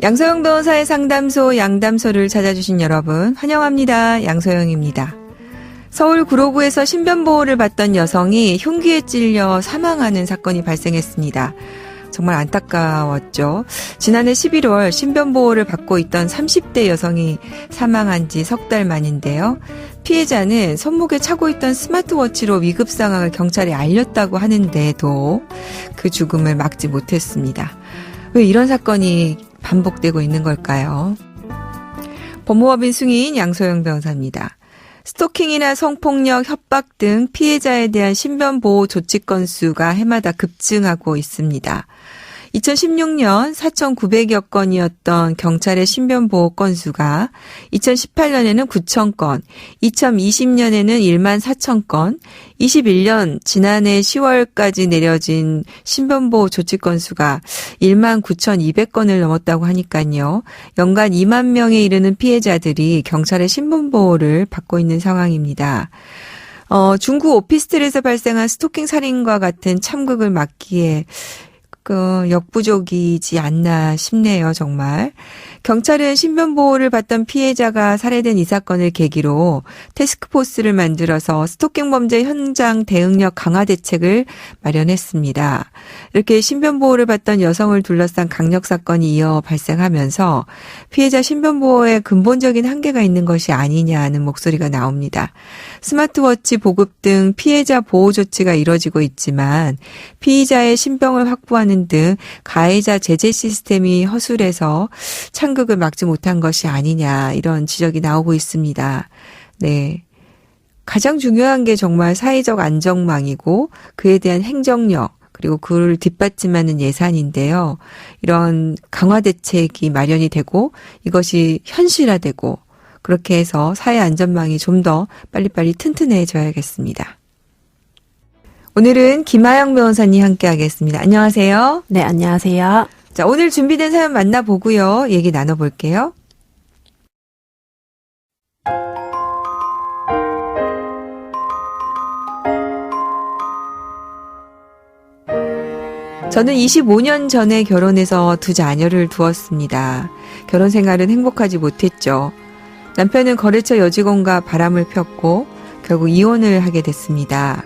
양소영 변호사의 상담소 양담소를 찾아주신 여러분 환영합니다. 양소영입니다. 서울 구로구에서 신변보호를 받던 여성이 흉기에 찔려 사망하는 사건이 발생했습니다. 정말 안타까웠죠. 지난해 11월 신변보호를 받고 있던 30대 여성이 사망한 지 석 달 만인데요. 피해자는 손목에 차고 있던 스마트워치로 위급 상황을 경찰에 알렸다고 하는데도 그 죽음을 막지 못했습니다. 왜 이런 사건이 반복되고 있는 걸까요? 법무법인 승인 양소영 변호사입니다. 스토킹이나 성폭력, 협박 등 피해자에 대한 신변보호 조치 건수가 해마다 급증하고 있습니다. 2016년 4,900여 건이었던 경찰의 신변보호 건수가 2018년에는 9,000건, 2020년에는 1만 4,000건, 21년 지난해 10월까지 내려진 신변보호 조치 건수가 1만 9,200건을 넘었다고 하니까요. 연간 2만 명에 이르는 피해자들이 경찰의 신변보호를 받고 있는 상황입니다. 중구 오피스텔에서 발생한 스토킹 살인과 같은 참극을 막기에 역부족이지 않나 싶네요, 정말. 경찰은 신변보호를 받던 피해자가 살해된 이 사건을 계기로 태스크포스를 만들어서 스토킹 범죄 현장 대응력 강화 대책을 마련했습니다. 이렇게 신변보호를 받던 여성을 둘러싼 강력사건이 이어 발생하면서 피해자 신변보호에 근본적인 한계가 있는 것이 아니냐는 목소리가 나옵니다. 스마트워치 보급 등 피해자 보호 조치가 이뤄지고 있지만 피의자의 신병을 확보하는 등 가해자 제재 시스템이 허술해서 참극을 막지 못한 것이 아니냐 이런 지적이 나오고 있습니다. 네, 가장 중요한 게 정말 사회적 안전망이고 그에 대한 행정력 그리고 그를 뒷받침하는 예산인데요. 이런 강화 대책이 마련이 되고 이것이 현실화되고 그렇게 해서 사회 안전망이 좀 더 빨리빨리 튼튼해져야겠습니다. 오늘은 김하영 변호사님 함께 하겠습니다. 안녕하세요. 네, 안녕하세요. 자, 오늘 준비된 사연 만나보고요. 얘기 나눠볼게요. 저는 25년 전에 결혼해서 두 자녀를 두었습니다. 결혼 생활은 행복하지 못했죠. 남편은 거래처 여직원과 바람을 폈고 결국 이혼을 하게 됐습니다.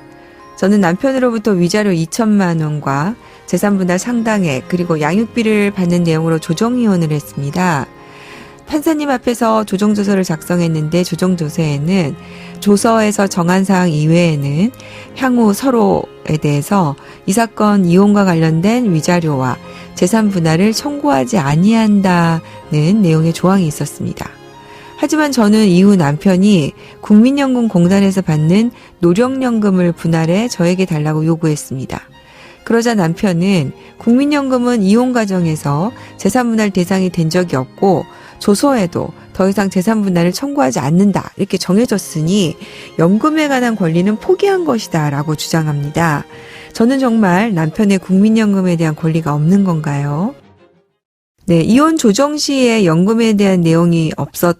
저는 남편으로부터 위자료 2천만 원과 재산분할 상당액 그리고 양육비를 받는 내용으로 조정이혼을 했습니다. 판사님 앞에서 조정조서를 작성했는데 조정조서에는 조서에서 정한 사항 이외에는 향후 서로에 대해서 이 사건 이혼과 관련된 위자료와 재산분할을 청구하지 아니한다는 내용의 조항이 있었습니다. 하지만 저는 이후 남편이 국민연금공단에서 받는 노령연금을 분할해 저에게 달라고 요구했습니다. 그러자 남편은 국민연금은 이혼 과정에서 재산분할 대상이 된 적이 없고 조서에도 더 이상 재산분할을 청구하지 않는다 이렇게 정해졌으니 연금에 관한 권리는 포기한 것이다 라고 주장합니다. 저는 정말 남편의 국민연금에 대한 권리가 없는 건가요? 네, 이혼 조정 시에 연금에 대한 내용이 없었다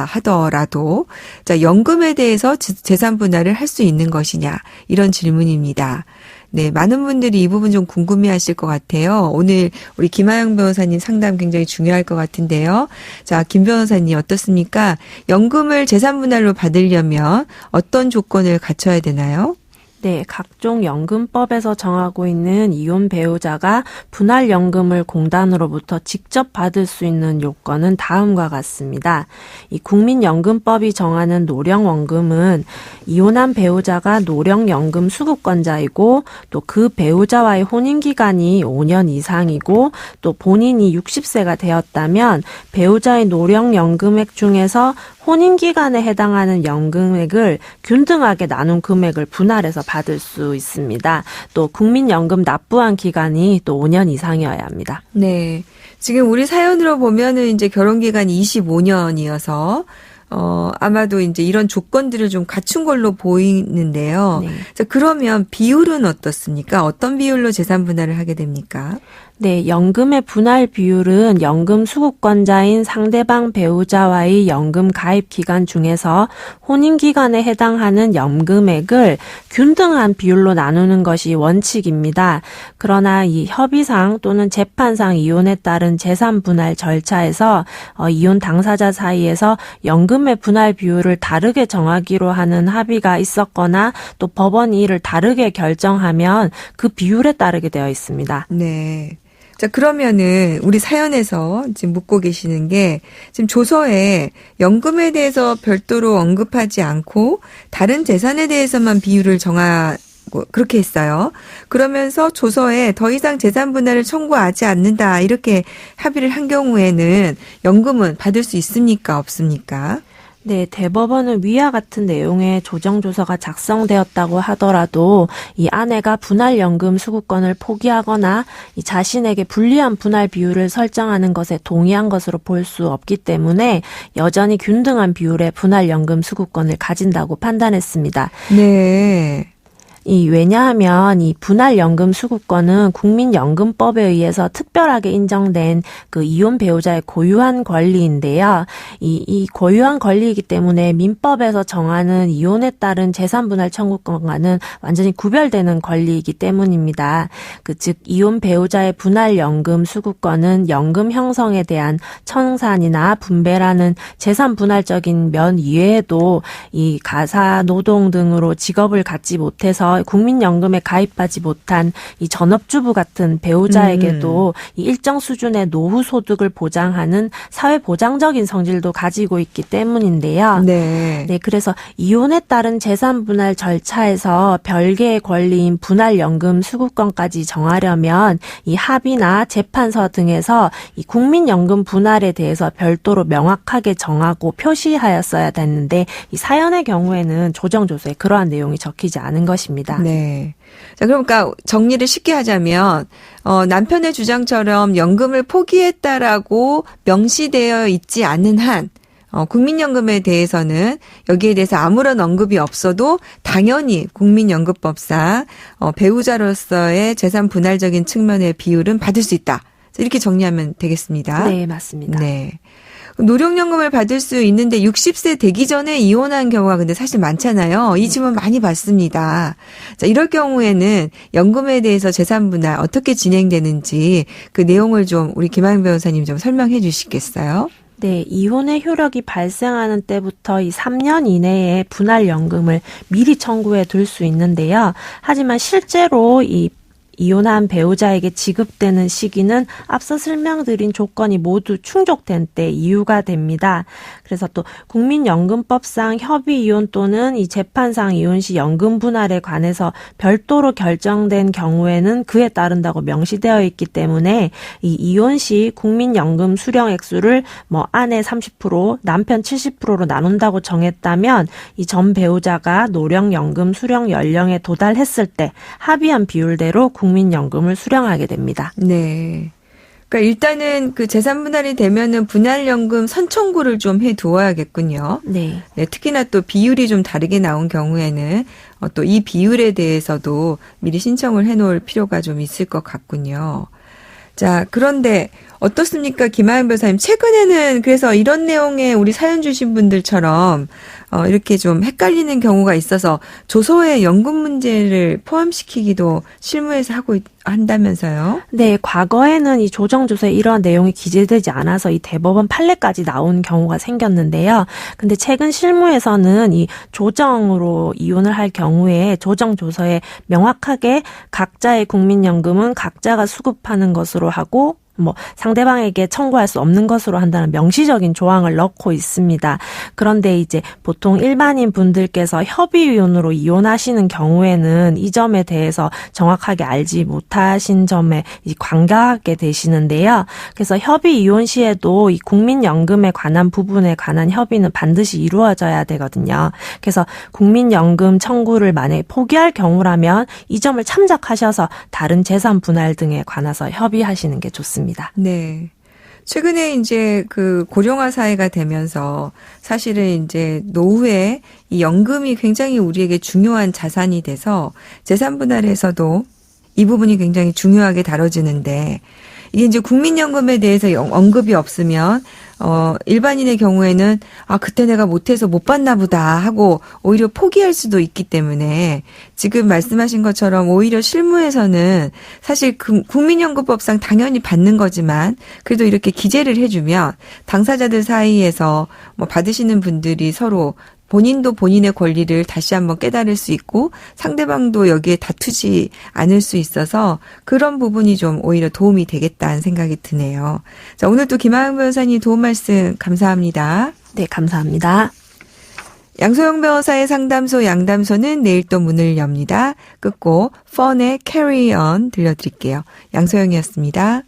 하더라도 자, 연금에 대해서 재산 분할을 할 수 있는 것이냐 이런 질문입니다. 네, 많은 분들이 이 부분 좀 궁금해하실 것 같아요. 오늘 우리 김하영 변호사님 상담 굉장히 중요할 것 같은데요. 자, 김 변호사님 어떻습니까? 연금을 재산 분할로 받으려면 어떤 조건을 갖춰야 되나요? 네, 각종 연금법에서 정하고 있는 이혼 배우자가 분할연금을 공단으로부터 직접 받을 수 있는 요건은 다음과 같습니다. 이 국민연금법이 정하는 노령원금은 이혼한 배우자가 노령연금 수급권자이고 또 그 배우자와의 혼인기간이 5년 이상이고 또 본인이 60세가 되었다면 배우자의 노령연금액 중에서 혼인기간에 해당하는 연금액을 균등하게 나눈 금액을 분할해서 받을 수 있습니다. 또 국민연금 납부한 기간이 또 5년 이상이어야 합니다. 네. 지금 우리 사연으로 보면은 이제 결혼 기간이 25년이어서 아마도 이제 이런 조건들을 좀 갖춘 걸로 보이는데요. 네. 자, 그러면 비율은 어떻습니까? 어떤 비율로 재산 분할을 하게 됩니까? 네, 연금의 분할 비율은 연금 수급권자인 상대방 배우자와의 연금 가입 기간 중에서 혼인 기간에 해당하는 연금액을 균등한 비율로 나누는 것이 원칙입니다. 그러나 이 협의상 또는 재판상 이혼에 따른 재산 분할 절차에서 이혼 당사자 사이에서 연금의 분할 비율을 다르게 정하기로 하는 합의가 있었거나 또 법원이 이를 다르게 결정하면 그 비율에 따르게 되어 있습니다. 네. 자, 그러면은 우리 사연에서 지금 묻고 계시는 게 지금 조서에 연금에 대해서 별도로 언급하지 않고 다른 재산에 대해서만 비율을 정하고 그렇게 했어요. 그러면서 조서에 더 이상 재산 분할을 청구하지 않는다 이렇게 합의를 한 경우에는 연금은 받을 수 있습니까? 없습니까? 네, 대법원은 위와 같은 내용의 조정조서가 작성되었다고 하더라도 이 아내가 분할연금 수급권을 포기하거나 이 자신에게 불리한 분할 비율을 설정하는 것에 동의한 것으로 볼 수 없기 때문에 여전히 균등한 비율의 분할연금 수급권을 가진다고 판단했습니다. 네. 왜냐하면 이 분할연금 수급권은 국민연금법에 의해서 특별하게 인정된 그 이혼 배우자의 고유한 권리인데요. 이 고유한 권리이기 때문에 민법에서 정하는 이혼에 따른 재산 분할 청구권과는 완전히 구별되는 권리이기 때문입니다. 즉 이혼 배우자의 분할연금 수급권은 연금 형성에 대한 청산이나 분배라는 재산 분할적인 면 이외에도 이 가사 노동 등으로 직업을 갖지 못해서 국민연금에 가입하지 못한 이 전업주부 같은 배우자에게도 이 일정 수준의 노후 소득을 보장하는 사회보장적인 성질도 가지고 있기 때문인데요. 네. 그래서 이혼에 따른 재산 분할 절차에서 별개의 권리인 분할연금 수급권까지 정하려면 이 합의나 재판서 등에서 이 국민연금 분할에 대해서 별도로 명확하게 정하고 표시하였어야 됐는데 이 사연의 경우에는 조정조서에 그러한 내용이 적히지 않은 것입니다. 네. 자, 그러니까 정리를 쉽게 하자면 남편의 주장처럼 연금을 포기했다라고 명시되어 있지 않는 한 국민연금에 대해서는 여기에 대해서 아무런 언급이 없어도 당연히 국민연금법상 배우자로서의 재산 분할적인 측면의 비율은 받을 수 있다. 이렇게 정리하면 되겠습니다. 네, 맞습니다. 네. 노령연금을 받을 수 있는데 60세 되기 전에 이혼한 경우가 근데 사실 많잖아요. 이 질문 많이 받습니다. 자, 이럴 경우에는 연금에 대해서 재산 분할 어떻게 진행되는지 그 내용을 좀 우리 김하영 변호사님 좀 설명해 주시겠어요? 네, 이혼의 효력이 발생하는 때부터 이 3년 이내에 분할연금을 미리 청구해 둘 수 있는데요. 하지만 실제로 이혼한 배우자에게 지급되는 시기는 앞서 설명드린 조건이 모두 충족된 때 이유가 됩니다. 그래서 또 국민연금법상 협의 이혼 또는 이 재판상 이혼 시 연금 분할에 관해서 별도로 결정된 경우에는 그에 따른다고 명시되어 있기 때문에 이 이혼 시 국민연금 수령 액수를 아내 30%, 남편 70%로 나눈다고 정했다면 이 전 배우자가 노령연금 수령 연령에 도달했을 때 합의한 비율대로 국민연금을 수령하게 됩니다. 네. 그러니까 일단은 그 재산 분할이 되면은 분할연금 선청구를 좀 해두어야겠군요. 네. 네. 특히나 또 비율이 좀 다르게 나온 경우에는 또 이 비율에 대해서도 미리 신청을 해놓을 필요가 좀 있을 것 같군요. 자, 그런데 어떻습니까? 김하영 변호사님. 최근에는 그래서 이런 내용의 우리 사연 주신 분들처럼 이렇게 좀 헷갈리는 경우가 있어서 조서에 연금 문제를 포함시키기도 실무에서 한다면서요? 네, 과거에는 이 조정조서에 이러한 내용이 기재되지 않아서 이 대법원 판례까지 나온 경우가 생겼는데요. 근데 최근 실무에서는 이 조정으로 이혼을 할 경우에 조정조서에 명확하게 각자의 국민연금은 각자가 수급하는 것으로 하고 상대방에게 청구할 수 없는 것으로 한다는 명시적인 조항을 넣고 있습니다. 그런데 이제 보통 일반인 분들께서 협의이혼으로 이혼하시는 경우에는 이 점에 대해서 정확하게 알지 못하신 점에 관가하게 되시는데요. 그래서 협의이혼 시에도 이 국민연금에 관한 부분에 관한 협의는 반드시 이루어져야 되거든요. 그래서 국민연금 청구를 만약에 포기할 경우라면 이 점을 참작하셔서 다른 재산 분할 등에 관해서 협의하시는 게 좋습니다. 네. 최근에 이제 그 고령화 사회가 되면서 사실은 이제 노후에 이 연금이 굉장히 우리에게 중요한 자산이 돼서 재산 분할에서도 이 부분이 굉장히 중요하게 다뤄지는데 이게 이제 국민연금에 대해서 언급이 없으면 일반인의 경우에는 그때 내가 못해서 못 받나 보다 하고 오히려 포기할 수도 있기 때문에 지금 말씀하신 것처럼 오히려 실무에서는 사실 국민연금법상 당연히 받는 거지만 그래도 이렇게 기재를 해주면 당사자들 사이에서 받으시는 분들이 서로 본인도 본인의 권리를 다시 한번 깨달을 수 있고 상대방도 여기에 다투지 않을 수 있어서 그런 부분이 좀 오히려 도움이 되겠다는 생각이 드네요. 자, 오늘 또 김하영 변호사님 도움 말씀 감사합니다. 네, 감사합니다. 양소영 변호사의 상담소 양담소는 내일 또 문을 엽니다. 끝곡 펀의 Carry On 들려드릴게요. 양소영이었습니다.